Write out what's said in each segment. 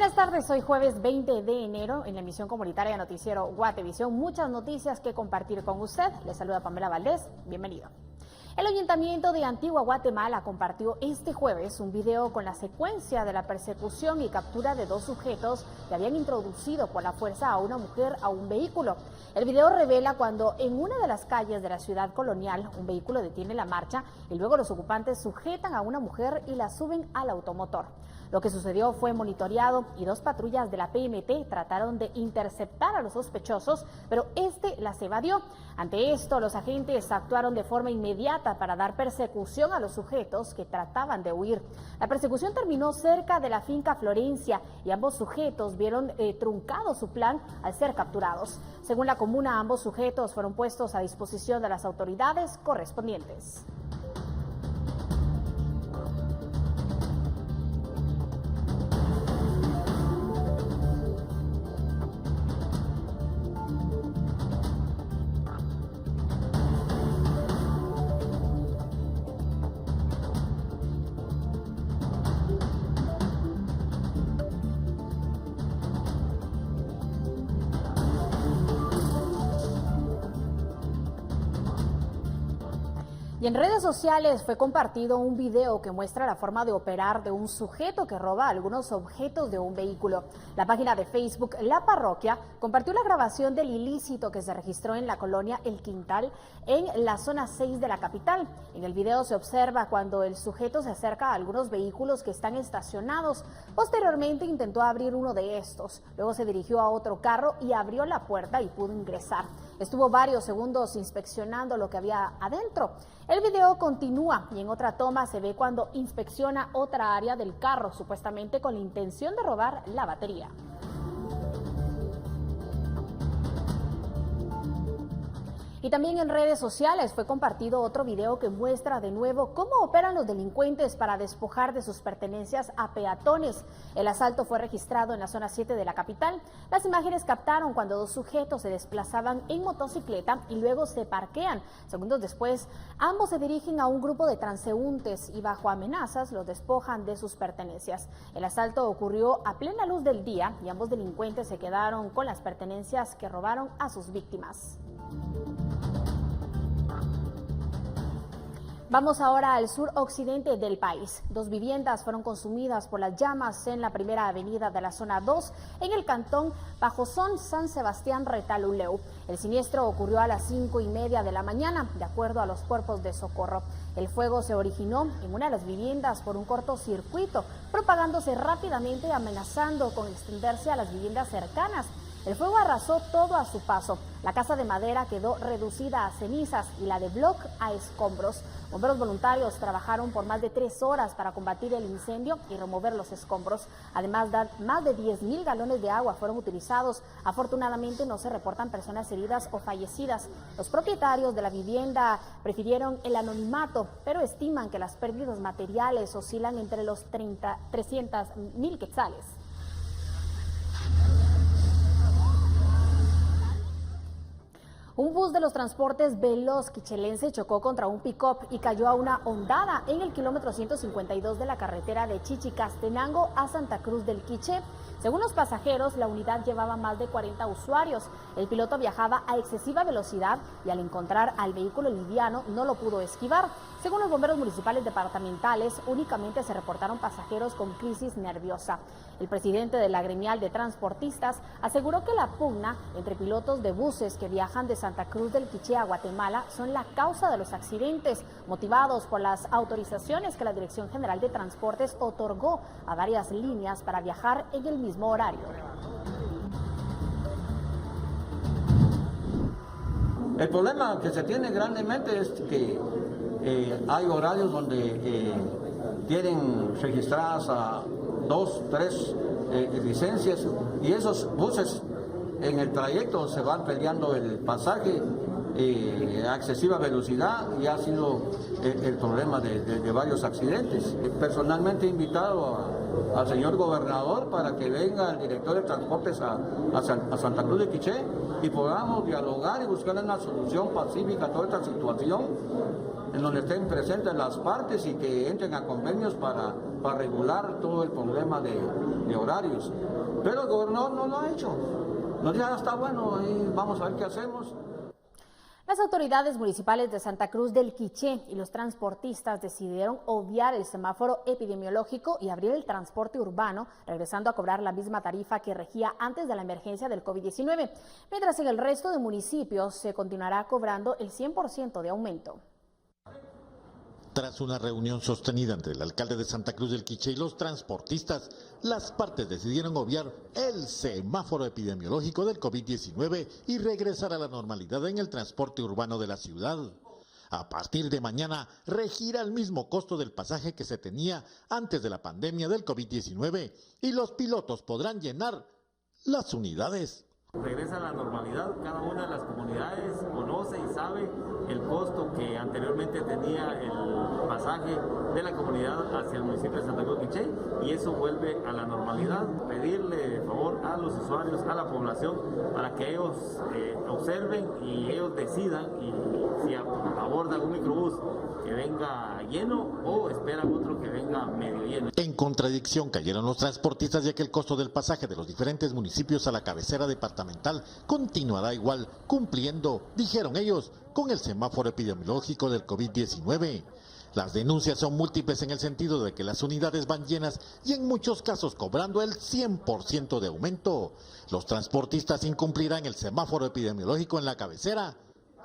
Buenas tardes, hoy jueves 20 de enero en la emisión comunitaria Noticiero Guatevisión. Muchas noticias que compartir con usted. Les saluda Pamela Valdés, bienvenido. El Ayuntamiento de Antigua Guatemala compartió este jueves un video con la secuencia de la persecución y captura de dos sujetos que habían introducido por la fuerza a una mujer a un vehículo. El video revela cuando en una de las calles de la ciudad colonial un vehículo detiene la marcha y luego los ocupantes sujetan a una mujer y la suben al automotor. Lo que sucedió fue monitoreado y dos patrullas de la PMT trataron de interceptar a los sospechosos, pero este las evadió. Ante esto, los agentes actuaron de forma inmediata para dar persecución a los sujetos que trataban de huir. La persecución terminó cerca de la finca Florencia y ambos sujetos vieron truncado su plan al ser capturados. Según la comuna, ambos sujetos fueron puestos a disposición de las autoridades correspondientes. Y en redes sociales fue compartido un video que muestra la forma de operar de un sujeto que roba algunos objetos de un vehículo. La página de Facebook La Parroquia compartió la grabación del ilícito que se registró en la colonia El Quintal, en la zona 6 de la capital. En el video se observa cuando el sujeto se acerca a algunos vehículos que están estacionados. Posteriormente intentó abrir uno de estos. Luego se dirigió a otro carro y abrió la puerta y pudo ingresar. Estuvo varios segundos inspeccionando lo que había adentro. El video continúa y en otra toma se ve cuando inspecciona otra área del carro, supuestamente con la intención de robar la batería. Y también en redes sociales fue compartido otro video que muestra de nuevo cómo operan los delincuentes para despojar de sus pertenencias a peatones. El asalto fue registrado en la zona 7 de la capital. Las imágenes captaron cuando dos sujetos se desplazaban en motocicleta y luego se parquean. Segundos después, ambos se dirigen a un grupo de transeúntes y bajo amenazas los despojan de sus pertenencias. El asalto ocurrió a plena luz del día y ambos delincuentes se quedaron con las pertenencias que robaron a sus víctimas. Vamos ahora al suroccidente del país. Dos viviendas fueron consumidas por las llamas en la primera avenida de la zona 2 en el cantón Pajozón, San Sebastián, Retaluleu. El siniestro ocurrió a las 5:30 de la mañana, de acuerdo a los cuerpos de socorro. El fuego se originó en una de las viviendas por un cortocircuito, propagándose rápidamente y amenazando con extenderse a las viviendas cercanas. El fuego arrasó todo a su paso. La casa de madera quedó reducida a cenizas y la de bloc a escombros. Bomberos voluntarios trabajaron por más de 3 horas para combatir el incendio y remover los escombros. Además, más de 10,000 galones de agua fueron utilizados. Afortunadamente no se reportan personas heridas o fallecidas. Los propietarios de la vivienda prefirieron el anonimato, pero estiman que las pérdidas materiales oscilan entre los 300,000 quetzales. Un bus de los transportes Veloz quichelense chocó contra un pick-up y cayó a una hondada en el kilómetro 152 de la carretera de Chichicastenango a Santa Cruz del Quiché. Según los pasajeros, la unidad llevaba más de 40 usuarios. El piloto viajaba a excesiva velocidad y al encontrar al vehículo liviano no lo pudo esquivar. Según los bomberos municipales departamentales, únicamente se reportaron pasajeros con crisis nerviosa. El presidente de la gremial de transportistas aseguró que la pugna entre pilotos de buses que viajan de Santa Cruz del Quiché a Guatemala son la causa de los accidentes, motivados por las autorizaciones que la Dirección General de Transportes otorgó a varias líneas para viajar en el mismo horario. El problema que se tiene grandemente es que hay horarios donde tienen registradas a 2, 3 licencias y esos buses en el trayecto se van peleando el pasaje a excesiva velocidad y ha sido el problema de varios accidentes. Personalmente he invitado al señor gobernador para que venga el director de transportes a Santa Cruz de Quiché y podamos dialogar y buscar una solución pacífica a toda esta situación en donde estén presentes las partes y que entren a convenios para regular todo el problema de horarios. Pero el gobernador no lo ha hecho. Nos dice, está bueno, y vamos a ver qué hacemos. Las autoridades municipales de Santa Cruz del Quiché y los transportistas decidieron obviar el semáforo epidemiológico y abrir el transporte urbano, regresando a cobrar la misma tarifa que regía antes de la emergencia del COVID-19, mientras en el resto de municipios se continuará cobrando el 100% de aumento. Tras una reunión sostenida entre el alcalde de Santa Cruz del Quiché y los transportistas, las partes decidieron obviar el semáforo epidemiológico del COVID-19 y regresar a la normalidad en el transporte urbano de la ciudad. A partir de mañana, regirá el mismo costo del pasaje que se tenía antes de la pandemia del COVID-19 y los pilotos podrán llenar las unidades. Regresa a la normalidad, cada una de las comunidades conoce y sabe el costo que anteriormente tenía el pasaje de la comunidad hacia el municipio de Santa Cruz del Quiché, y eso vuelve a la normalidad. Pedirle de favor a los usuarios, a la población, para que ellos observen y ellos decidan y si abordan un microbús que venga lleno o esperan otro que venga medio lleno. En contradicción cayeron los transportistas, ya que el costo del pasaje de los diferentes municipios a la cabecera departamental continuará igual, cumpliendo, dijeron ellos, con el semáforo epidemiológico del COVID-19. Las denuncias son múltiples en el sentido de que las unidades van llenas y en muchos casos cobrando el 100% de aumento. Los transportistas incumplirán el semáforo epidemiológico en la cabecera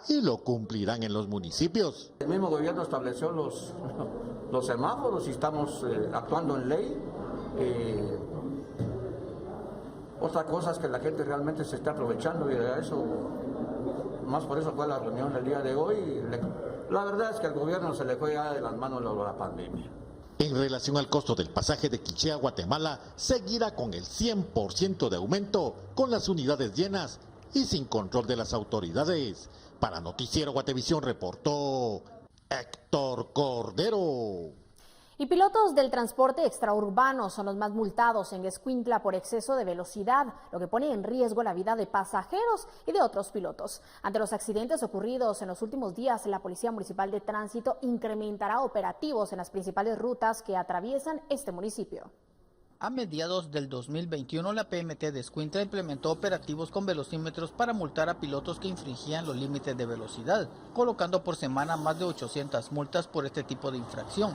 y lo cumplirán en los municipios. El mismo gobierno estableció los semáforos y estamos actuando en ley. Otra cosa es que la gente realmente se está aprovechando y de eso, más por eso fue la reunión del día de hoy. La verdad es que al gobierno se le fue ya de las manos la pandemia. En relación al costo del pasaje de Quiché a Guatemala, seguirá con el 100% de aumento, con las unidades llenas y sin control de las autoridades. Para Noticiero Guatevisión reportó Héctor Cordero. Y pilotos del transporte extraurbano son los más multados en Escuintla por exceso de velocidad, lo que pone en riesgo la vida de pasajeros y de otros pilotos. Ante los accidentes ocurridos en los últimos días, la Policía Municipal de Tránsito incrementará operativos en las principales rutas que atraviesan este municipio. A mediados del 2021, la PMT de Escuintla implementó operativos con velocímetros para multar a pilotos que infringían los límites de velocidad, colocando por semana más de 800 multas por este tipo de infracción,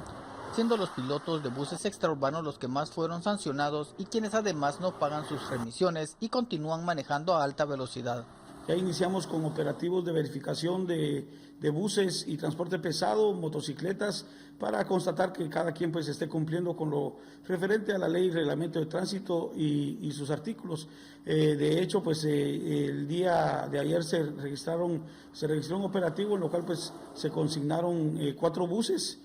siendo los pilotos de buses extraurbanos los que más fueron sancionados y quienes además no pagan sus remisiones y continúan manejando a alta velocidad. Ya iniciamos con operativos de verificación de buses y transporte pesado, motocicletas, para constatar que cada quien pues esté cumpliendo con lo referente a la ley y reglamento de tránsito y sus artículos. De hecho, pues el día de ayer se registró un operativo en lo cual pues se consignaron 4 buses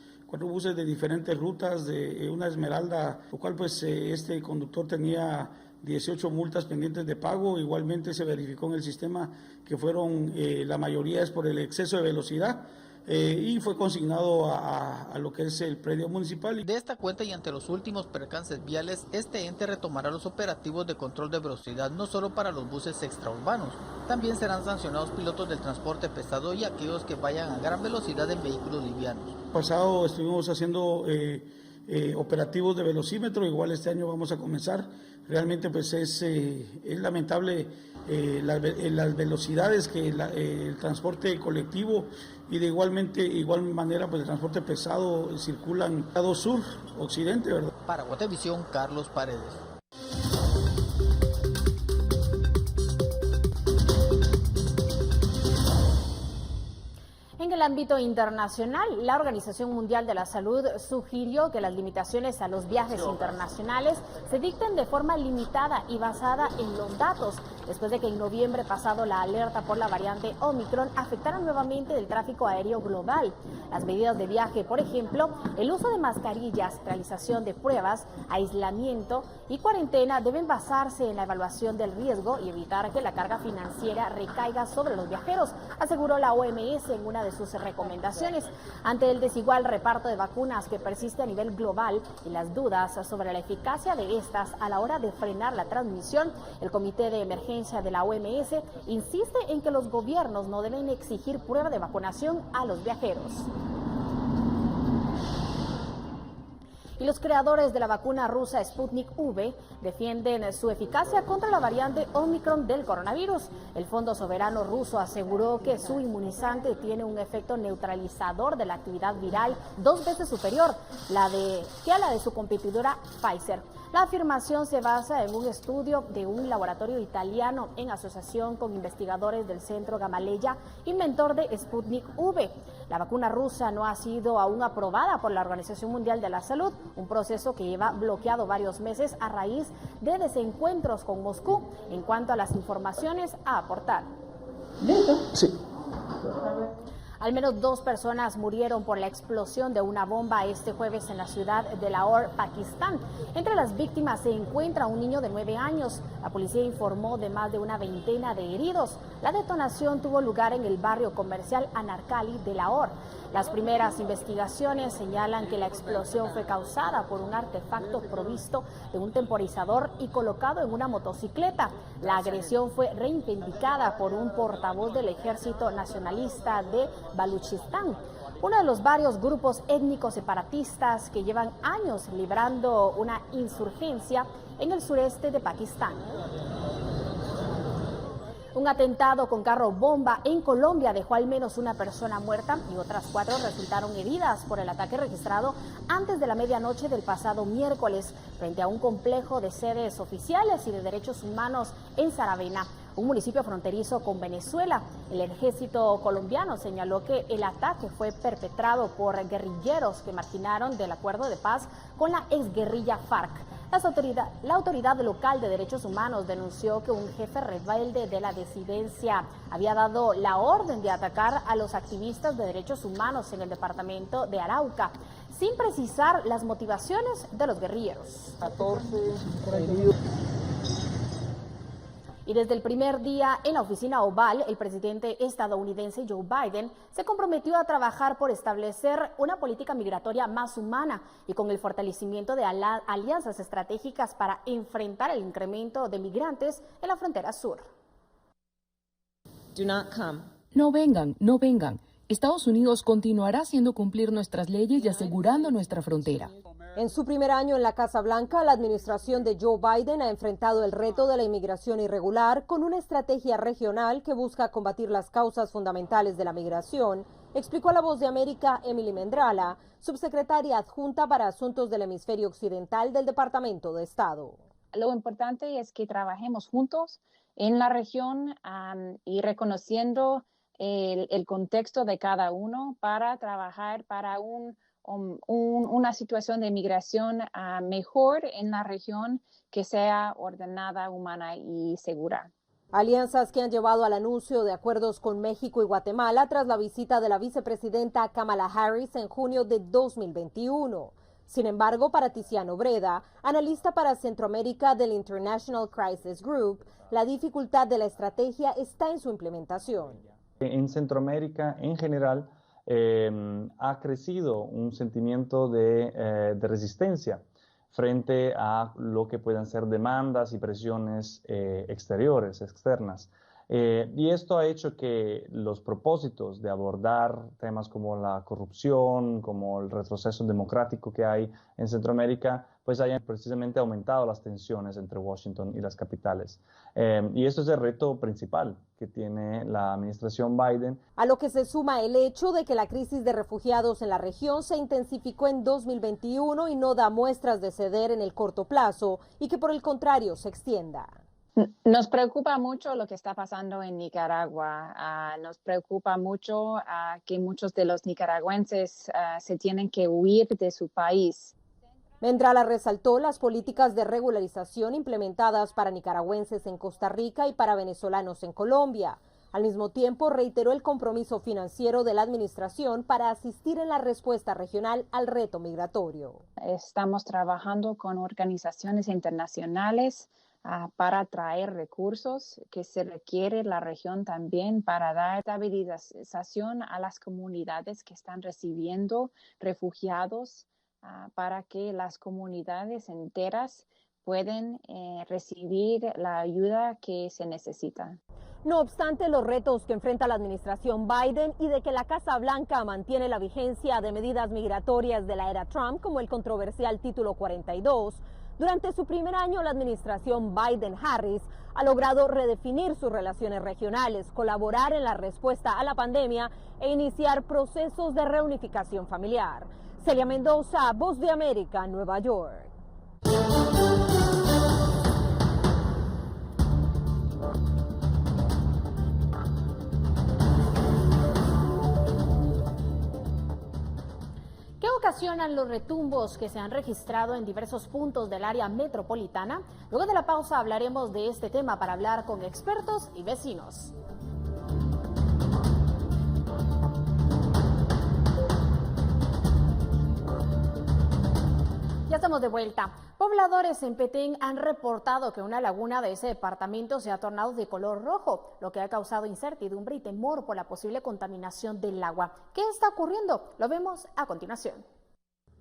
de diferentes rutas, de una Esmeralda, lo cual pues este conductor tenía 18 multas pendientes de pago. Igualmente se verificó en el sistema que fueron, la mayoría es por el exceso de velocidad, y fue consignado a lo que es el predio municipal. De esta cuenta y ante los últimos percances viales, este ente retomará los operativos de control de velocidad no solo para los buses extraurbanos, también serán sancionados pilotos del transporte pesado y aquellos que vayan a gran velocidad en vehículos livianos. Pasado estuvimos haciendo operativos de velocímetro, igual este año vamos a comenzar. Realmente pues es lamentable las velocidades que el transporte colectivo y de igual manera pues el transporte pesado circulan lado sur, occidente, ¿verdad? Para Guatevisión, Carlos Paredes. En el ámbito internacional, la Organización Mundial de la Salud sugirió que las limitaciones a los viajes internacionales se dicten de forma limitada y basada en los datos, después de que en noviembre pasado la alerta por la variante Omicron afectara nuevamente el tráfico aéreo global. Las medidas de viaje, por ejemplo, el uso de mascarillas, realización de pruebas, aislamiento y cuarentena deben basarse en la evaluación del riesgo y evitar que la carga financiera recaiga sobre los viajeros, aseguró la OMS en una de sus recomendaciones. Ante el desigual reparto de vacunas que persiste a nivel global y las dudas sobre la eficacia de estas a la hora de frenar la transmisión, el Comité de Emergencia de la OMS insiste en que los gobiernos no deben exigir prueba de vacunación a los viajeros. y los creadores de la vacuna rusa Sputnik V defienden su eficacia contra la variante Omicron del coronavirus. El Fondo Soberano ruso aseguró que su inmunizante tiene un efecto neutralizador de la actividad viral 2 veces superior que a la de su competidora Pfizer. La afirmación se basa en un estudio de un laboratorio italiano en asociación con investigadores del Centro Gamaleya, inventor de Sputnik V. La vacuna rusa no ha sido aún aprobada por la Organización Mundial de la Salud, un proceso que lleva bloqueado varios meses a raíz de desencuentros con Moscú en cuanto a las informaciones a aportar. ¿Listo? Sí. Al menos 2 personas murieron por la explosión de una bomba este jueves en la ciudad de Lahore, Pakistán. Entre las víctimas se encuentra un niño de 9 años. La policía informó de más de una veintena de heridos. La detonación tuvo lugar en el barrio comercial Anarkali de Lahore. Las primeras investigaciones señalan que la explosión fue causada por un artefacto provisto de un temporizador y colocado en una motocicleta. La agresión fue reivindicada por un portavoz del Ejército Nacionalista de Baluchistán, uno de los varios grupos étnicos separatistas que llevan años librando una insurgencia en el sureste de Pakistán. Un atentado con carro bomba en Colombia dejó al menos una persona muerta y otras 4 resultaron heridas por el ataque registrado antes de la medianoche del pasado miércoles frente a un complejo de sedes oficiales y de derechos humanos en Saravena, un municipio fronterizo con Venezuela. El ejército colombiano señaló que el ataque fue perpetrado por guerrilleros que marginaron del acuerdo de paz con la exguerrilla FARC. La autoridad local de derechos humanos denunció que un jefe rebelde de la disidencia había dado la orden de atacar a los activistas de derechos humanos en el departamento de Arauca, sin precisar las motivaciones de los guerrilleros. 14 heridos. Y desde el primer día en la oficina Oval, el presidente estadounidense Joe Biden se comprometió a trabajar por establecer una política migratoria más humana y con el fortalecimiento de alianzas estratégicas para enfrentar el incremento de migrantes en la frontera sur. No vengan, no vengan. Estados Unidos continuará haciendo cumplir nuestras leyes y asegurando nuestra frontera. En su primer año en la Casa Blanca, la administración de Joe Biden ha enfrentado el reto de la inmigración irregular con una estrategia regional que busca combatir las causas fundamentales de la migración, explicó a La Voz de América Emily Mendrala, subsecretaria adjunta para Asuntos del Hemisferio Occidental del Departamento de Estado. Lo importante es que trabajemos juntos en la región y reconociendo el contexto de cada uno para trabajar para una situación de migración mejor en la región que sea ordenada, humana y segura. Alianzas que han llevado al anuncio de acuerdos con México y Guatemala tras la visita de la vicepresidenta Kamala Harris en junio de 2021. Sin embargo, para Tiziano Breda, analista para Centroamérica del International Crisis Group, la dificultad de la estrategia está en su implementación. En Centroamérica, en general, ha crecido un sentimiento de resistencia frente a lo que puedan ser demandas y presiones externas. Y esto ha hecho que los propósitos de abordar temas como la corrupción, como el retroceso democrático que hay en Centroamérica, pues hayan precisamente aumentado las tensiones entre Washington y las capitales. Y esto es el reto principal que tiene la administración Biden. A lo que se suma el hecho de que la crisis de refugiados en la región se intensificó en 2021 y no da muestras de ceder en el corto plazo y que por el contrario se extienda. Nos preocupa mucho lo que está pasando en Nicaragua. Nos preocupa mucho que muchos de los nicaragüenses se tienen que huir de su país. Mendrala resaltó las políticas de regularización implementadas para nicaragüenses en Costa Rica y para venezolanos en Colombia. Al mismo tiempo, reiteró el compromiso financiero de la administración para asistir en la respuesta regional al reto migratorio. Estamos trabajando con organizaciones internacionales para traer recursos que se requiere la región también para dar estabilización a las comunidades que están recibiendo refugiados, para que las comunidades enteras pueden recibir la ayuda que se necesita. No obstante los retos que enfrenta la administración Biden y de que la Casa Blanca mantiene la vigencia de medidas migratorias de la era Trump, como el controversial Título 42, durante su primer año la administración Biden-Harris ha logrado redefinir sus relaciones regionales, colaborar en la respuesta a la pandemia e iniciar procesos de reunificación familiar. Celia Mendoza, Voz de América, Nueva York. ¿Qué ocasionan los retumbos que se han registrado en diversos puntos del área metropolitana? Luego de la pausa hablaremos de este tema para hablar con expertos y vecinos. Ya estamos de vuelta. Pobladores en Petén han reportado que una laguna de ese departamento se ha tornado de color rojo, lo que ha causado incertidumbre y temor por la posible contaminación del agua. ¿Qué está ocurriendo? Lo vemos a continuación.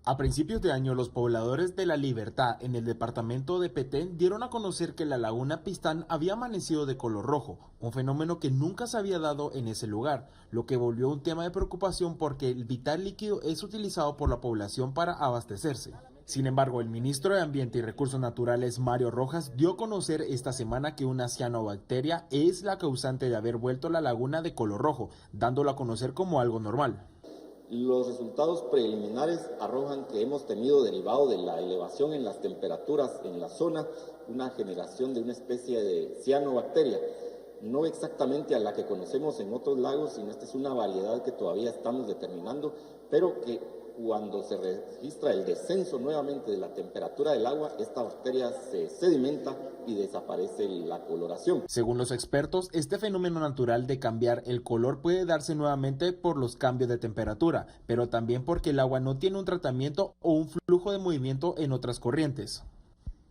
A principios de año, los pobladores de La Libertad, en el departamento de Petén, dieron a conocer que la laguna Pistán había amanecido de color rojo, un fenómeno que nunca se había dado en ese lugar, lo que volvió un tema de preocupación porque el vital líquido es utilizado por la población para abastecerse. Sin embargo, el ministro de Ambiente y Recursos Naturales, Mario Rojas, dio a conocer esta semana que una cianobacteria es la causante de haber vuelto la laguna de color rojo, dándolo a conocer como algo normal. Los resultados preliminares arrojan que hemos tenido, derivado de la elevación en las temperaturas en la zona, una generación de una especie de cianobacteria, no exactamente a la que conocemos en otros lagos, sino esta es una variedad que todavía estamos determinando, pero que cuando se registra el descenso nuevamente de la temperatura del agua, esta bacteria se sedimenta y desaparece la coloración. Según los expertos, este fenómeno natural de cambiar el color puede darse nuevamente por los cambios de temperatura, pero también porque el agua no tiene un tratamiento o un flujo de movimiento en otras corrientes.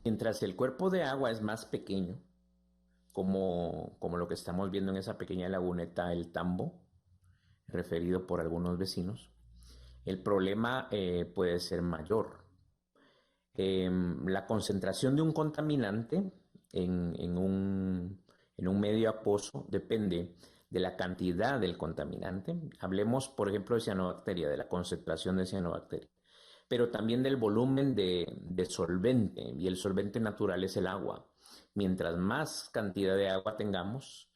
Mientras el cuerpo de agua es más pequeño, como lo que estamos viendo en esa pequeña laguneta, el Tambo, referido por algunos vecinos, el problema puede ser mayor. La concentración de un contaminante en un medio acuoso depende de la cantidad del contaminante. Hablemos, por ejemplo, de cianobacteria, de la concentración de cianobacteria, pero también del volumen de solvente, y el solvente natural es el agua. Mientras más cantidad de agua tengamos,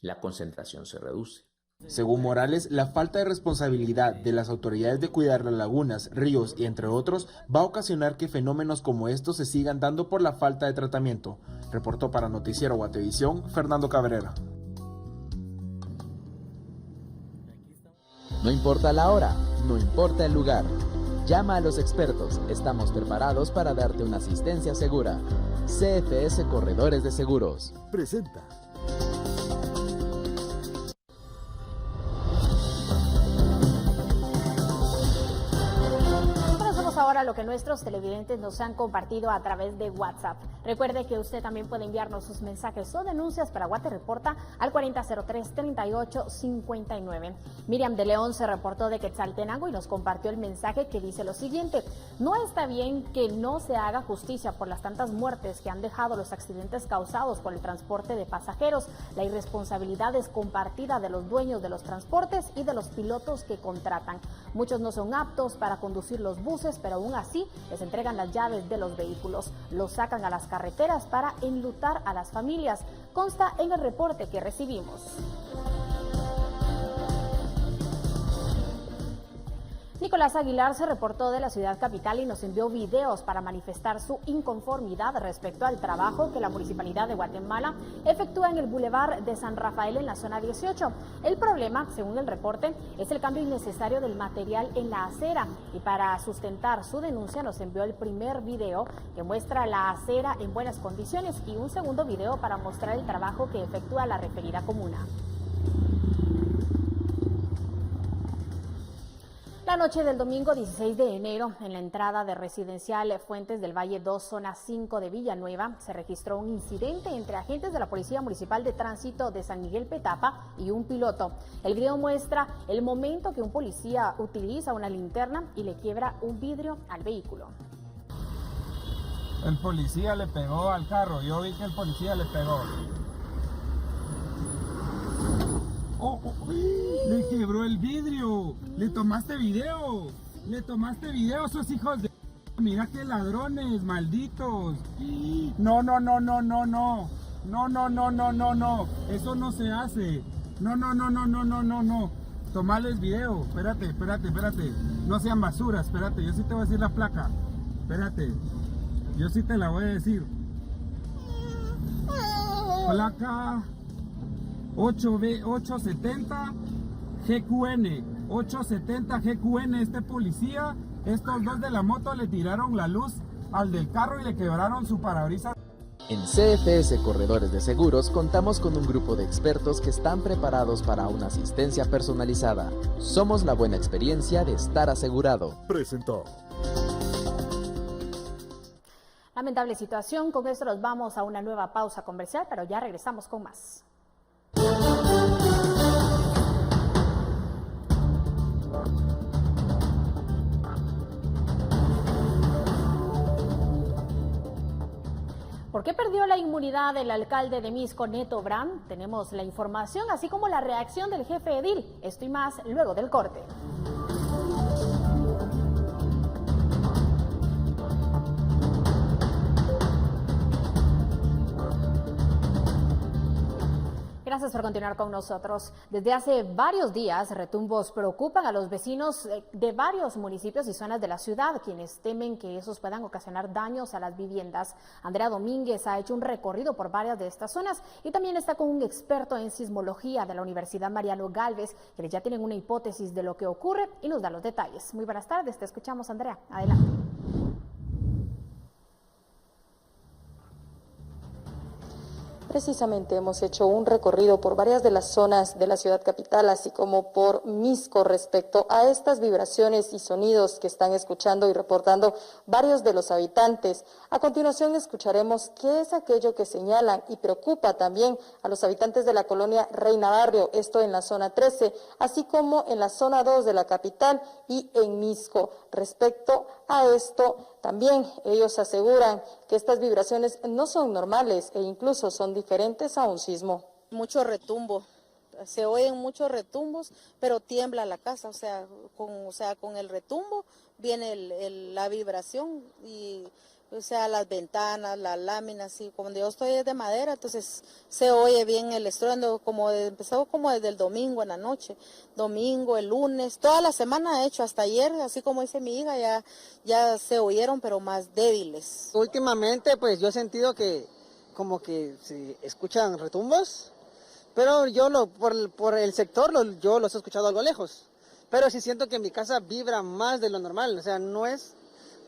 la concentración se reduce. Según Morales, la falta de responsabilidad de las autoridades de cuidar las lagunas, ríos y entre otros va a ocasionar que fenómenos como estos se sigan dando por la falta de tratamiento. Reportó para Noticiero Guatevisión, Fernando Cabrera. No importa la hora, no importa el lugar. Llama a los expertos, estamos preparados para darte una asistencia segura. CFS Corredores de Seguros presenta. Ahora lo que nuestros televidentes nos han compartido a través de WhatsApp. Recuerde que usted también puede enviarnos sus mensajes o denuncias para Guate Reporta al 4003-3859. Miriam de León se reportó de Quetzaltenango y nos compartió el mensaje que dice lo siguiente: no está bien que no se haga justicia por las tantas muertes que han dejado los accidentes causados por el transporte de pasajeros. La irresponsabilidad es compartida de los dueños de los transportes y de los pilotos que contratan. Muchos no son aptos para conducir los buses, pero aún así les entregan las llaves de los vehículos, los sacan a las carreteras para enlutar a las familias. Consta en el reporte que recibimos. Nicolás Aguilar se reportó de la ciudad capital y nos envió videos para manifestar su inconformidad respecto al trabajo que la Municipalidad de Guatemala efectúa en el Boulevard de San Rafael en la zona 18. El problema, según el reporte, es el cambio innecesario del material en la acera, y para sustentar su denuncia nos envió el primer video que muestra la acera en buenas condiciones y un segundo video para mostrar el trabajo que efectúa la referida comuna. La noche del domingo 16 de enero, en la entrada de residencial Fuentes del Valle 2, zona 5 de Villanueva, se registró un incidente entre agentes de la Policía Municipal de Tránsito de San Miguel Petapa y un piloto. El video muestra el momento que un policía utiliza una linterna y le quiebra un vidrio al vehículo. El policía le pegó al carro, yo vi que el policía le pegó. Le quebró el vidrio. Le tomaste video, esos hijos de... Mira qué ladrones, malditos. No. Eso no se hace. No. Tomales video. Espérate. No sean basura, espérate. Yo sí te voy a decir la placa. Espérate. Yo sí te la voy a decir. Placa 870 GQN. 870 GQN. Este policía, estos dos de la moto le tiraron la luz al del carro y le quebraron su parabrisas. En CFS Corredores de Seguros contamos con un grupo de expertos que están preparados para una asistencia personalizada. Somos la buena experiencia de estar asegurado. Presentó. Lamentable situación, con esto nos vamos a una nueva pausa comercial, pero ya regresamos con más. ¿Por qué perdió la inmunidad el alcalde de Misco, Neto Brand? Tenemos la información, así como la reacción del jefe edil. Esto y más luego del corte. Gracias por continuar con nosotros. Desde hace varios días, retumbos preocupan a los vecinos de varios municipios y zonas de la ciudad, quienes temen que esos puedan ocasionar daños a las viviendas. Andrea Domínguez ha hecho un recorrido por varias de estas zonas y también está con un experto en sismología de la Universidad Mariano Gálvez, quienes ya tienen una hipótesis de lo que ocurre y nos da los detalles. Muy buenas tardes, te escuchamos, Andrea. Adelante. Precisamente hemos hecho un recorrido por varias de las zonas de la ciudad capital, así como por Misco, respecto a estas vibraciones y sonidos que están escuchando y reportando varios de los habitantes. A continuación escucharemos qué es aquello que señalan y preocupa también a los habitantes de la colonia Reina Barrio, esto en la zona 13, así como en la zona 2 de la capital y en Misco. Respecto a esto, también ellos aseguran que estas vibraciones no son normales e incluso son diferentes a un sismo. Mucho retumbo, se oyen muchos retumbos, pero tiembla la casa, con el retumbo viene la vibración y las ventanas, las láminas, y como yo estoy de madera, entonces se oye bien el estruendo, empezó como desde el domingo en la noche, domingo, el lunes, toda la semana, de hecho, hasta ayer, así como dice mi hija, ya se oyeron, pero más débiles. Últimamente, pues yo he sentido que como que se escuchan retumbos, pero yo por el sector yo los he escuchado algo lejos, pero sí siento que en mi casa vibra más de lo normal, o sea, no es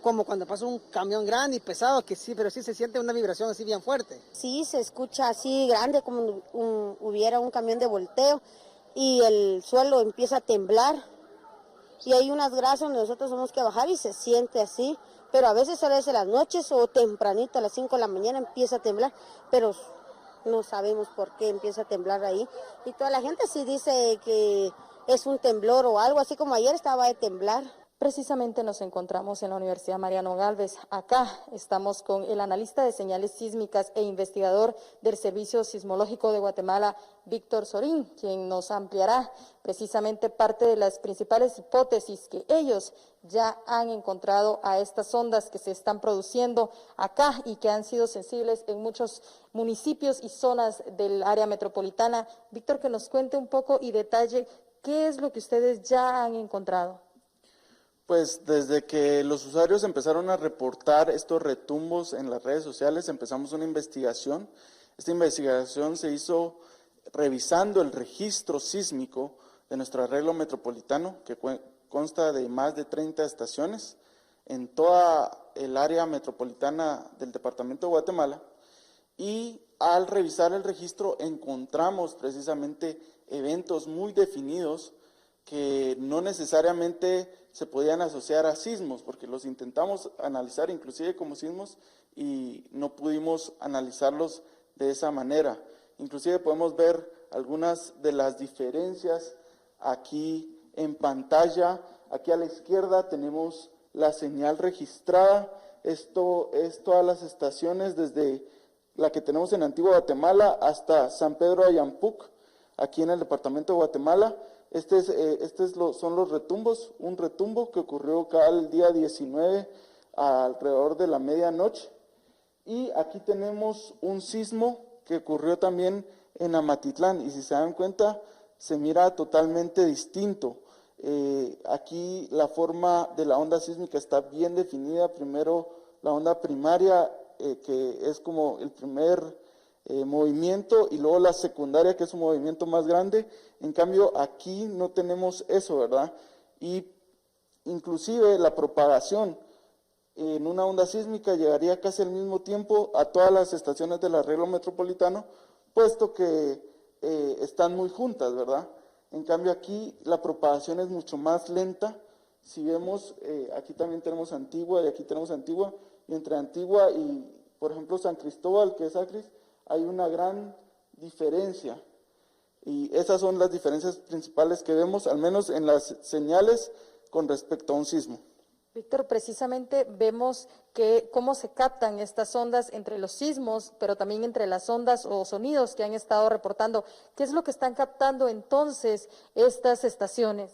como cuando pasa un camión grande y pesado, que sí, pero sí se siente una vibración así bien fuerte. Sí, se escucha así grande, como hubiera un camión de volteo, y el suelo empieza a temblar, y hay unas gradas donde nosotros tenemos que bajar y se siente así, pero a veces las noches o tempranito, a las 5 de la mañana empieza a temblar, pero no sabemos por qué empieza a temblar ahí, y toda la gente sí dice que es un temblor o algo, así como ayer estaba de temblar. Precisamente nos encontramos en la Universidad Mariano Gálvez. Acá estamos con el analista de señales sísmicas e investigador del Servicio Sismológico de Guatemala, Víctor Sorín, quien nos ampliará precisamente parte de las principales hipótesis que ellos ya han encontrado a estas ondas que se están produciendo acá y que han sido sensibles en muchos municipios y zonas del área metropolitana. Víctor, que nos cuente un poco y detalle qué es lo que ustedes ya han encontrado. Pues desde que los usuarios empezaron a reportar estos retumbos en las redes sociales, empezamos una investigación. Esta investigación se hizo revisando el registro sísmico de nuestro arreglo metropolitano, que consta de más de 30 estaciones en toda el área metropolitana del departamento de Guatemala. Y al revisar el registro encontramos precisamente eventos muy definidos que no necesariamente se podían asociar a sismos, porque los intentamos analizar inclusive como sismos y no pudimos analizarlos de esa manera. Inclusive podemos ver algunas de las diferencias aquí en pantalla. Aquí a la izquierda tenemos la señal registrada Esto es todas las estaciones desde la que tenemos en Antigua Guatemala hasta San Pedro Ayampuc, aquí en el departamento de Guatemala. Son los retumbos, un retumbo que ocurrió acá el día 19 alrededor de la medianoche. Y aquí tenemos un sismo que ocurrió también en Amatitlán, y si se dan cuenta, se mira totalmente distinto. Aquí la forma de la onda sísmica está bien definida. Primero la onda primaria, que es como el primer movimiento, y luego la secundaria, que es un movimiento más grande. En cambio aquí no tenemos eso, ¿verdad? Y inclusive la propagación en una onda sísmica llegaría casi al mismo tiempo a todas las estaciones del arreglo metropolitano, puesto que están muy juntas, ¿verdad? En cambio aquí la propagación es mucho más lenta. Si vemos, aquí también tenemos Antigua y aquí tenemos Antigua, y entre Antigua y, por ejemplo, San Cristóbal, que es Acris, hay una gran diferencia. Y esas son las diferencias principales que vemos, al menos en las señales con respecto a un sismo. Víctor, precisamente vemos que cómo se captan estas ondas entre los sismos, pero también entre las ondas o sonidos que han estado reportando. ¿Qué es lo que están captando entonces estas estaciones?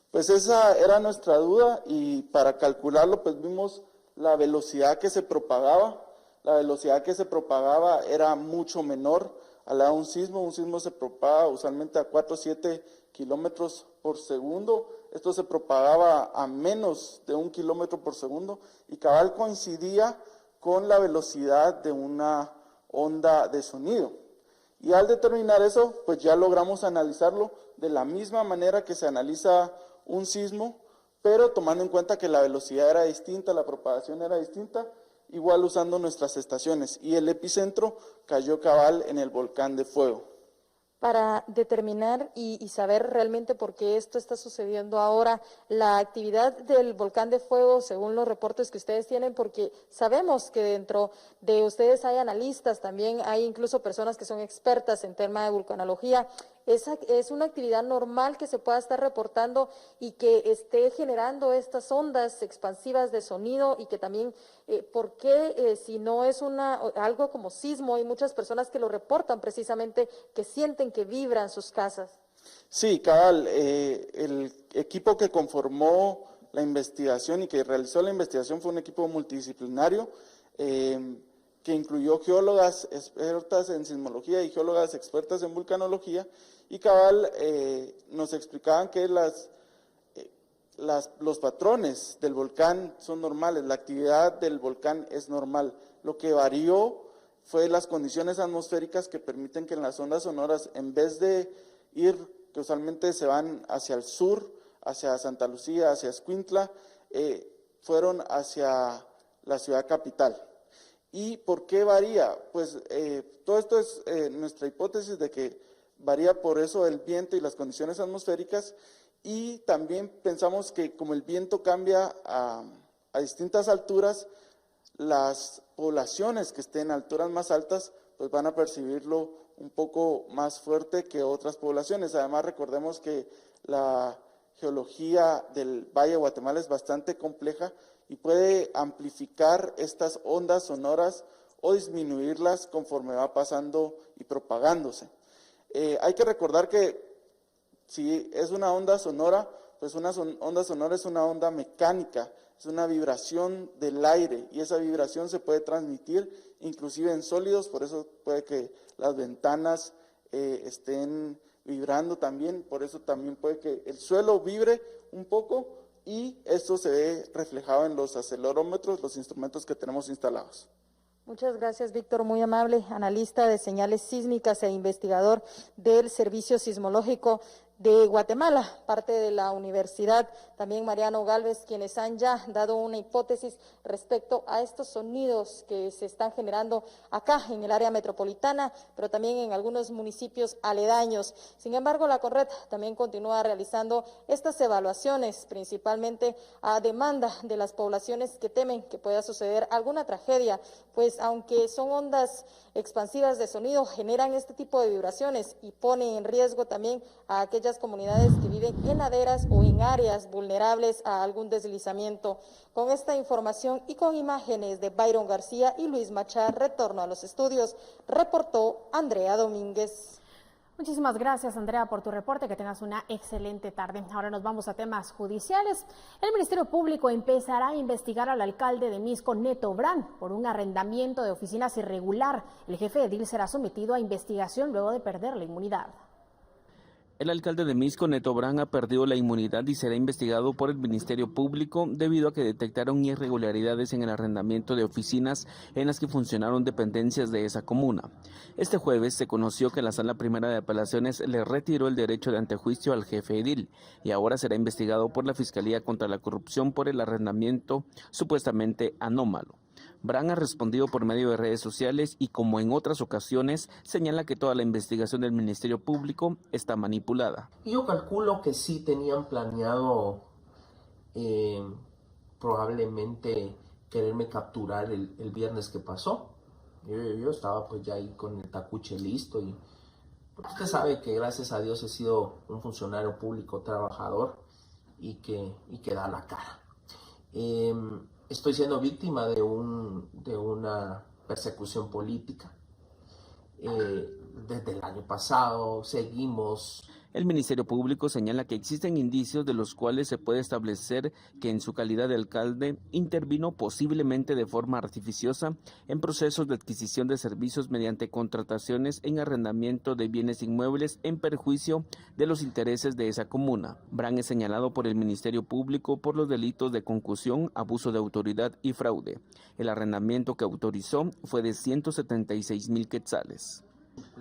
Pues esa era nuestra duda, y para calcularlo pues vimos la velocidad que se propagaba. La velocidad que se propagaba era mucho menor a la de un sismo. Un sismo se propaga usualmente a 4 o 7 kilómetros por segundo. Esto se propagaba a menos de 1 kilómetro por segundo, y cabal coincidía con la velocidad de una onda de sonido. Y al determinar eso, pues ya logramos analizarlo de la misma manera que se analiza un sismo, pero tomando en cuenta que la velocidad era distinta, la propagación era distinta, igual usando nuestras estaciones. Y el epicentro cayó cabal en el volcán de fuego. Para determinar y saber realmente por qué esto está sucediendo ahora, la actividad del volcán de fuego, según los reportes que ustedes tienen, porque sabemos que dentro de ustedes hay analistas, también hay incluso personas que son expertas en tema de vulcanología. ¿Es una actividad normal que se pueda estar reportando y que esté generando estas ondas expansivas de sonido? Y que también, ¿por qué si no es algo como sismo? Hay muchas personas que lo reportan precisamente, que sienten que vibran sus casas. Sí, cabal, el equipo que conformó la investigación y que realizó la investigación fue un equipo multidisciplinario, que incluyó geólogas expertas en sismología y geólogas expertas en vulcanología, y cabal nos explicaban que los patrones del volcán son normales, la actividad del volcán es normal. Lo que varió fue las condiciones atmosféricas que permiten que en las ondas sonoras, en vez de ir, que usualmente se van hacia el sur, hacia Santa Lucía, hacia Escuintla, fueron hacia la ciudad capital. ¿Y por qué varía? Pues todo esto es nuestra hipótesis de que varía por eso el viento y las condiciones atmosféricas, y también pensamos que como el viento cambia a distintas alturas, las poblaciones que estén a alturas más altas pues van a percibirlo un poco más fuerte que otras poblaciones. Además, recordemos que la geología del Valle de Guatemala es bastante compleja y puede amplificar estas ondas sonoras o disminuirlas conforme va pasando y propagándose. Hay que recordar que si es una onda sonora, pues una onda sonora es una onda mecánica, es una vibración del aire, y esa vibración se puede transmitir inclusive en sólidos. Por eso puede que las ventanas estén vibrando también, por eso también puede que el suelo vibre un poco, y esto se ve reflejado en los acelerómetros, los instrumentos que tenemos instalados. Muchas gracias, Víctor, muy amable, analista de señales sísmicas e investigador del Servicio Sismológico de Guatemala, parte de la universidad, también Mariano Gálvez, quienes han ya dado una hipótesis respecto a estos sonidos que se están generando acá en el área metropolitana, pero también en algunos municipios aledaños. Sin embargo, la CONRED también continúa realizando estas evaluaciones, principalmente a demanda de las poblaciones que temen que pueda suceder alguna tragedia pues aunque son ondas expansivas de sonido, generan este tipo de vibraciones y ponen en riesgo también a aquellas comunidades que viven en laderas o en áreas vulnerables a algún deslizamiento. Con esta información y con imágenes de Byron García y Luis Machar, retorno a los estudios, reportó Andrea Domínguez. Muchísimas gracias, Andrea, por tu reporte. Que tengas una excelente tarde. Ahora nos vamos a temas judiciales. El Ministerio Público empezará a investigar al alcalde de Misco, Neto Brand, por un arrendamiento de oficinas irregular. El jefe de edil será sometido a investigación luego de perder la inmunidad. El alcalde de Misco, Neto Brand, ha perdido la inmunidad y será investigado por el Ministerio Público debido a que detectaron irregularidades en el arrendamiento de oficinas en las que funcionaron dependencias de esa comuna. Este jueves se conoció que la Sala Primera de Apelaciones le retiró el derecho de antejuicio al jefe edil y ahora será investigado por la Fiscalía contra la Corrupción por el arrendamiento supuestamente anómalo. Brand ha respondido por medio de redes sociales y, como en otras ocasiones, señala que toda la investigación del Ministerio Público está manipulada. Yo calculo que sí tenían planeado probablemente quererme capturar el viernes que pasó. Yo estaba pues ya ahí con el tacuche listo y usted sabe que gracias a Dios he sido un funcionario público trabajador y que da la cara. Estoy siendo víctima de una persecución política. Desde el año pasado seguimos. El Ministerio Público señala que existen indicios de los cuales se puede establecer que en su calidad de alcalde intervino posiblemente de forma artificiosa en procesos de adquisición de servicios mediante contrataciones en arrendamiento de bienes inmuebles en perjuicio de los intereses de esa comuna. Brand es señalado por el Ministerio Público por los delitos de concusión, abuso de autoridad y fraude. El arrendamiento que autorizó fue de 176,000 quetzales.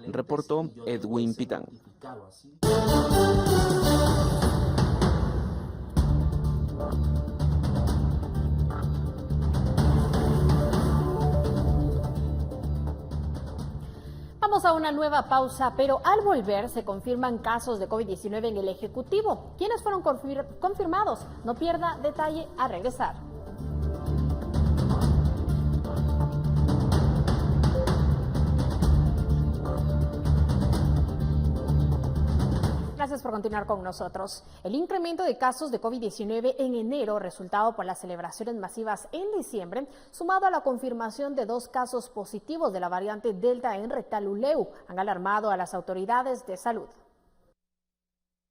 Reportó Edwin Pitán. Vamos a una nueva pausa, pero al volver se confirman casos de COVID-19 en el Ejecutivo. ¿Quiénes fueron confirmados? No pierda detalle al regresar. Gracias por continuar con nosotros. El incremento de casos de COVID-19 en enero, resultado por las celebraciones masivas en diciembre, sumado a la confirmación de 2 casos positivos de la variante Delta en Retalhuleu, han alarmado a las autoridades de salud.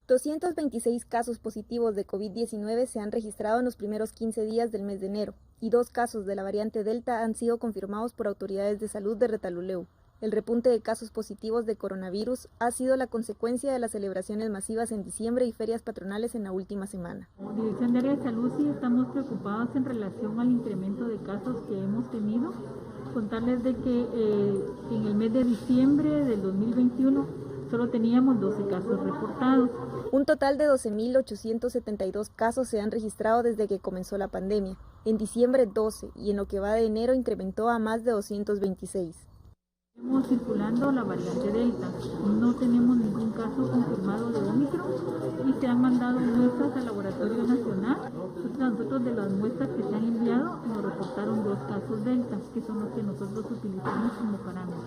226 casos positivos de COVID-19 se han registrado en los primeros 15 días del mes de enero, y 2 casos de la variante Delta han sido confirmados por autoridades de salud de Retalhuleu. El repunte de casos positivos de coronavirus ha sido la consecuencia de las celebraciones masivas en diciembre y ferias patronales en la última semana. Como Dirección de Área de Salud sí estamos preocupados en relación al incremento de casos que hemos tenido. Contarles de que en el mes de diciembre del 2021 solo teníamos 12 casos reportados. Un total de 12.872 casos se han registrado desde que comenzó la pandemia. En diciembre 12 y en lo que va de enero incrementó a más de 226. Estamos circulando la variante Delta, no tenemos ningún caso confirmado de Omicron y se han mandado muestras al Laboratorio Nacional. Nosotros de las muestras que se han enviado nos reportaron 2 casos Delta, que son los que nosotros utilizamos como parámetros.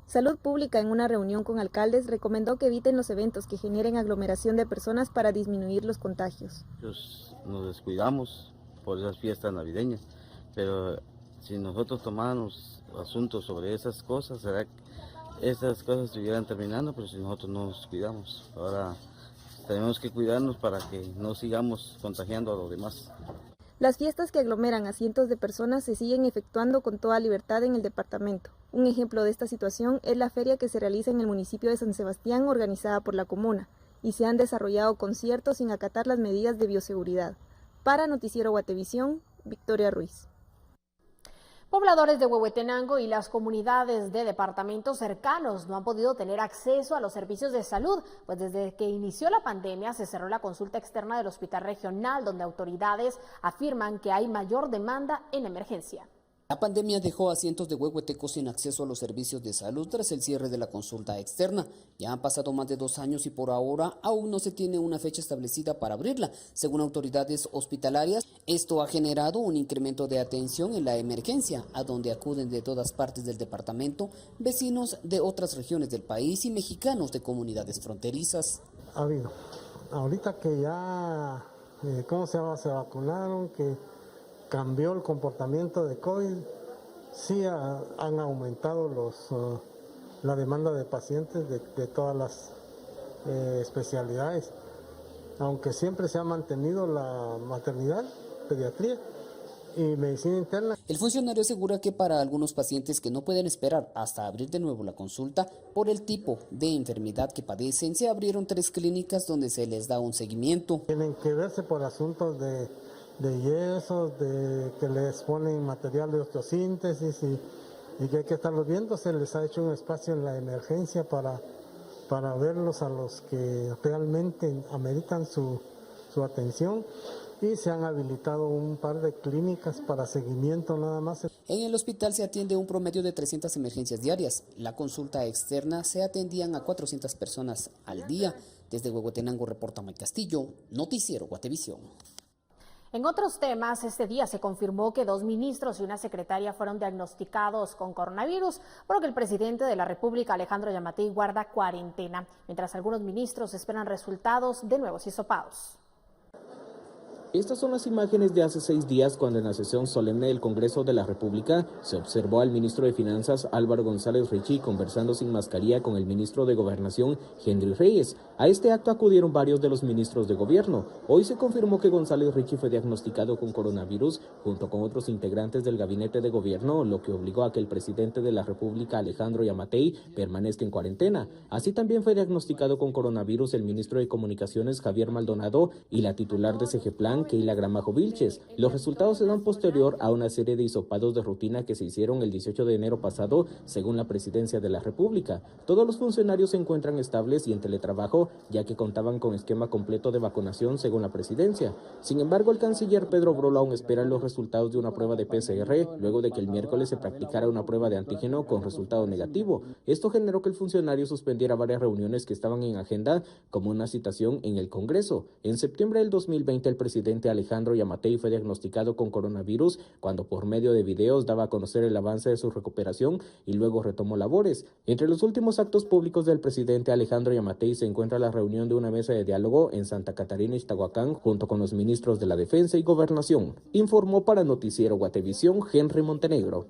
Salud Pública, en una reunión con alcaldes, recomendó que eviten los eventos que generen aglomeración de personas para disminuir los contagios. Nos descuidamos por esas fiestas navideñas, pero si nosotros tomáramos asuntos sobre esas cosas, será que esas cosas estuvieran terminando, pero si nosotros no nos cuidamos. Ahora tenemos que cuidarnos para que no sigamos contagiando a los demás. Las fiestas que aglomeran a cientos de personas se siguen efectuando con toda libertad en el departamento. Un ejemplo de esta situación es la feria que se realiza en el municipio de San Sebastián, organizada por la comuna, y se han desarrollado conciertos sin acatar las medidas de bioseguridad. Para Noticiero Guatevisión, Victoria Ruiz. Pobladores de Huehuetenango y las comunidades de departamentos cercanos no han podido tener acceso a los servicios de salud, pues desde que inició la pandemia se cerró la consulta externa del Hospital Regional, donde autoridades afirman que hay mayor demanda en emergencia. La pandemia dejó a cientos de huehuetecos sin acceso a los servicios de salud tras el cierre de la consulta externa. Ya han pasado más de 2 años y por ahora aún no se tiene una fecha establecida para abrirla. Según autoridades hospitalarias, esto ha generado un incremento de atención en la emergencia, a donde acuden de todas partes del departamento vecinos de otras regiones del país y mexicanos de comunidades fronterizas. Ha habido. Ahorita que ya, se vacunaron, que cambió el comportamiento de COVID, sí han aumentado la demanda de pacientes de todas las especialidades, aunque siempre se ha mantenido la maternidad, pediatría y medicina interna. El funcionario asegura que para algunos pacientes que no pueden esperar hasta abrir de nuevo la consulta por el tipo de enfermedad que padecen, se abrieron 3 clínicas donde se les da un seguimiento. Tienen que verse por asuntos de yesos, de que les ponen material de osteosíntesis y que hay que estarlos viendo. Se les ha hecho un espacio en la emergencia para verlos a los que realmente ameritan su atención, y se han habilitado un par de clínicas para seguimiento nada más. En el hospital se atiende un promedio de 300 emergencias diarias. La consulta externa se atendían a 400 personas al día. Desde Huehuetenango reporta Mike Castillo, Noticiero Guatevisión. En otros temas, este día se confirmó que 2 ministros y una secretaria fueron diagnosticados con coronavirus, por lo que el presidente de la República, Alejandro Yamatei, guarda cuarentena, mientras algunos ministros esperan resultados de nuevos hisopados. Estas son las imágenes de hace 6 días cuando en la sesión solemne del Congreso de la República se observó al ministro de Finanzas Álvaro González Richie conversando sin mascarilla con el ministro de Gobernación Henry Reyes. A este acto acudieron varios de los ministros de gobierno. Hoy se confirmó que González Richie fue diagnosticado con coronavirus junto con otros integrantes del gabinete de gobierno, lo que obligó a que el presidente de la República, Alejandro Yamatei, permanezca en cuarentena. Así también fue diagnosticado con coronavirus el ministro de Comunicaciones Javier Maldonado y la titular de Segeplan, Keila Gramajo Vilches. Los resultados se dan posterior a una serie de hisopados de rutina que se hicieron el 18 de enero pasado, según la Presidencia de la República. Todos los funcionarios se encuentran estables y en teletrabajo, ya que contaban con esquema completo de vacunación, según la Presidencia. Sin embargo, el canciller Pedro Brolo aún espera los resultados de una prueba de PCR, luego de que el miércoles se practicara una prueba de antígeno con resultado negativo. Esto generó que el funcionario suspendiera varias reuniones que estaban en agenda, como una citación en el Congreso. En septiembre del 2020, el presidente Alejandro Yamatei fue diagnosticado con coronavirus cuando por medio de videos daba a conocer el avance de su recuperación y luego retomó labores. Entre los últimos actos públicos del presidente Alejandro Yamatei se encuentra la reunión de una mesa de diálogo en Santa Catarina, Iztahuacán, junto con los ministros de la Defensa y Gobernación. Informó para Noticiero Guatevisión Henry Montenegro.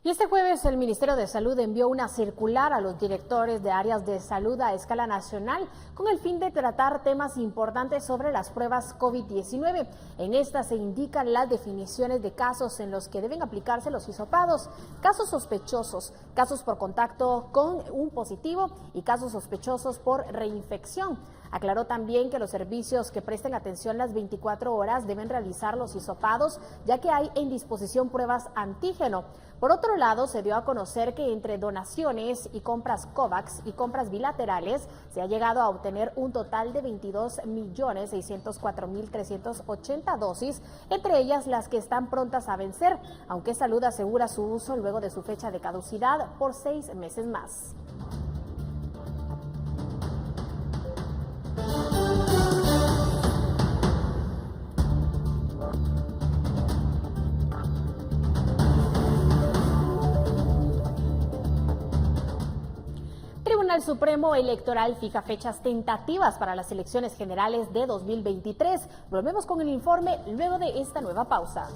Y este jueves el Ministerio de Salud envió una circular a los directores de áreas de salud a escala nacional con el fin de tratar temas importantes sobre las pruebas COVID-19. En esta se indican las definiciones de casos en los que deben aplicarse los hisopados, casos sospechosos, casos por contacto con un positivo y casos sospechosos por reinfección. Aclaró también que los servicios que presten atención las 24 horas deben realizar los hisopados, ya que hay en disposición pruebas antígeno. Por otro lado, se dio a conocer que entre donaciones y compras COVAX y compras bilaterales se ha llegado a obtener un total de 22.604.380 dosis, entre ellas las que están prontas a vencer, aunque Salud asegura su uso luego de su fecha de caducidad por 6 meses más. El Supremo Electoral fija fechas tentativas para las elecciones generales de 2023. Volvemos con el informe luego de esta nueva pausa.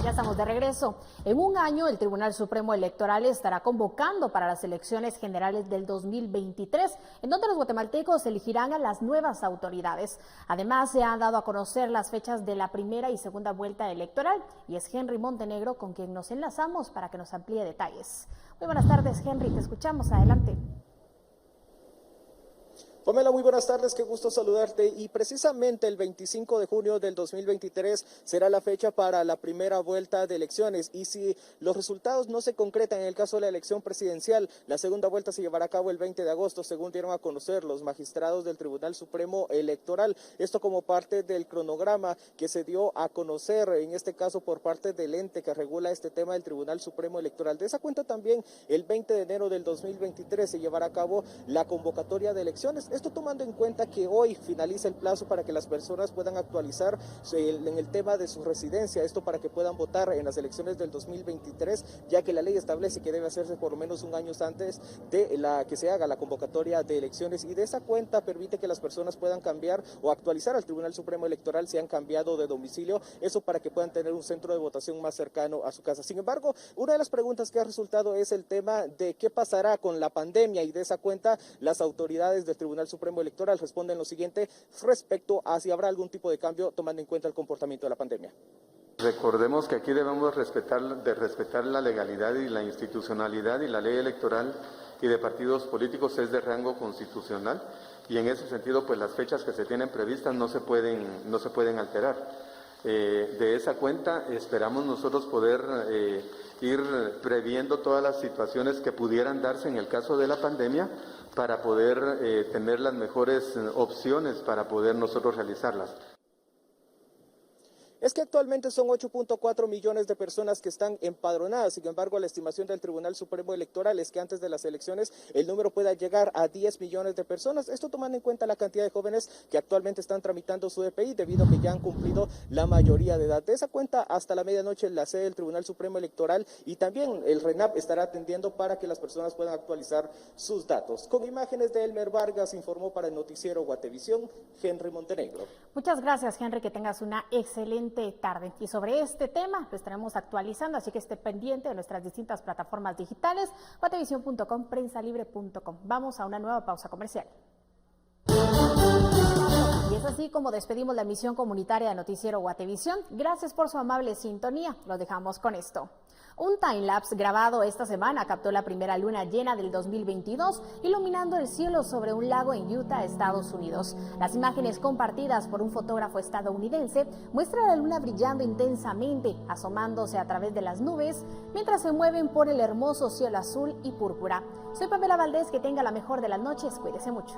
Ya estamos de regreso. En un año, el Tribunal Supremo Electoral estará convocando para las elecciones generales del 2023, en donde los guatemaltecos elegirán a las nuevas autoridades. Además, se han dado a conocer las fechas de la primera y segunda vuelta electoral, y es Henry Montenegro con quien nos enlazamos para que nos amplíe detalles. Muy buenas tardes, Henry, te escuchamos. Adelante. Pamela, muy buenas tardes, qué gusto saludarte. Y precisamente el 25 de junio del 2023 será la fecha para la primera vuelta de elecciones. Y si los resultados no se concretan en el caso de la elección presidencial, la segunda vuelta se llevará a cabo el 20 de agosto, según dieron a conocer los magistrados del Tribunal Supremo Electoral. Esto como parte del cronograma que se dio a conocer, en este caso por parte del ente que regula este tema del Tribunal Supremo Electoral. De esa cuenta también, el 20 de enero del 2023 se llevará a cabo la convocatoria de elecciones. Esto tomando en cuenta que hoy finaliza el plazo para que las personas puedan actualizar en el tema de su residencia, esto para que puedan votar en las elecciones del 2023, ya que la ley establece que debe hacerse por lo menos un año antes de la que se haga la convocatoria de elecciones, y de esa cuenta permite que las personas puedan cambiar o actualizar al Tribunal Supremo Electoral si han cambiado de domicilio, eso para que puedan tener un centro de votación más cercano a su casa. Sin embargo, una de las preguntas que ha resultado es el tema de qué pasará con la pandemia, y de esa cuenta las autoridades del Tribunal Supremo Electoral responden lo siguiente respecto a si habrá algún tipo de cambio tomando en cuenta el comportamiento de la pandemia. Recordemos que aquí debemos respetar la legalidad y la institucionalidad, y la ley electoral y de partidos políticos es de rango constitucional, y en ese sentido pues las fechas que se tienen previstas no se pueden alterar. De esa cuenta esperamos nosotros poder ir previendo todas las situaciones que pudieran darse en el caso de la pandemia para poder tener las mejores opciones para poder nosotros realizarlas. Es que actualmente son 8.4 millones de personas que están empadronadas. Sin embargo, la estimación del Tribunal Supremo Electoral es que antes de las elecciones el número pueda llegar a 10 millones de personas. Esto tomando en cuenta la cantidad de jóvenes que actualmente están tramitando su DPI debido a que ya han cumplido la mayoría de edad. De esa cuenta, hasta la medianoche la sede del Tribunal Supremo Electoral y también el RENAP estará atendiendo para que las personas puedan actualizar sus datos. Con imágenes de Elmer Vargas, informó para el noticiero Guatevisión, Henry Montenegro. Muchas gracias, Henry, que tengas una excelente tarde. Y sobre este tema lo estaremos actualizando, así que esté pendiente de nuestras distintas plataformas digitales, guatevisión.com, prensalibre.com. Vamos a una nueva pausa comercial. Y es así como despedimos la emisión comunitaria de Noticiero Guatevisión. Gracias por su amable sintonía. Lo dejamos con esto. Un timelapse grabado esta semana captó la primera luna llena del 2022, iluminando el cielo sobre un lago en Utah, Estados Unidos. Las imágenes compartidas por un fotógrafo estadounidense muestran a la luna brillando intensamente, asomándose a través de las nubes, mientras se mueven por el hermoso cielo azul y púrpura. Soy Pamela Valdés, que tenga la mejor de las noches, cuídese mucho.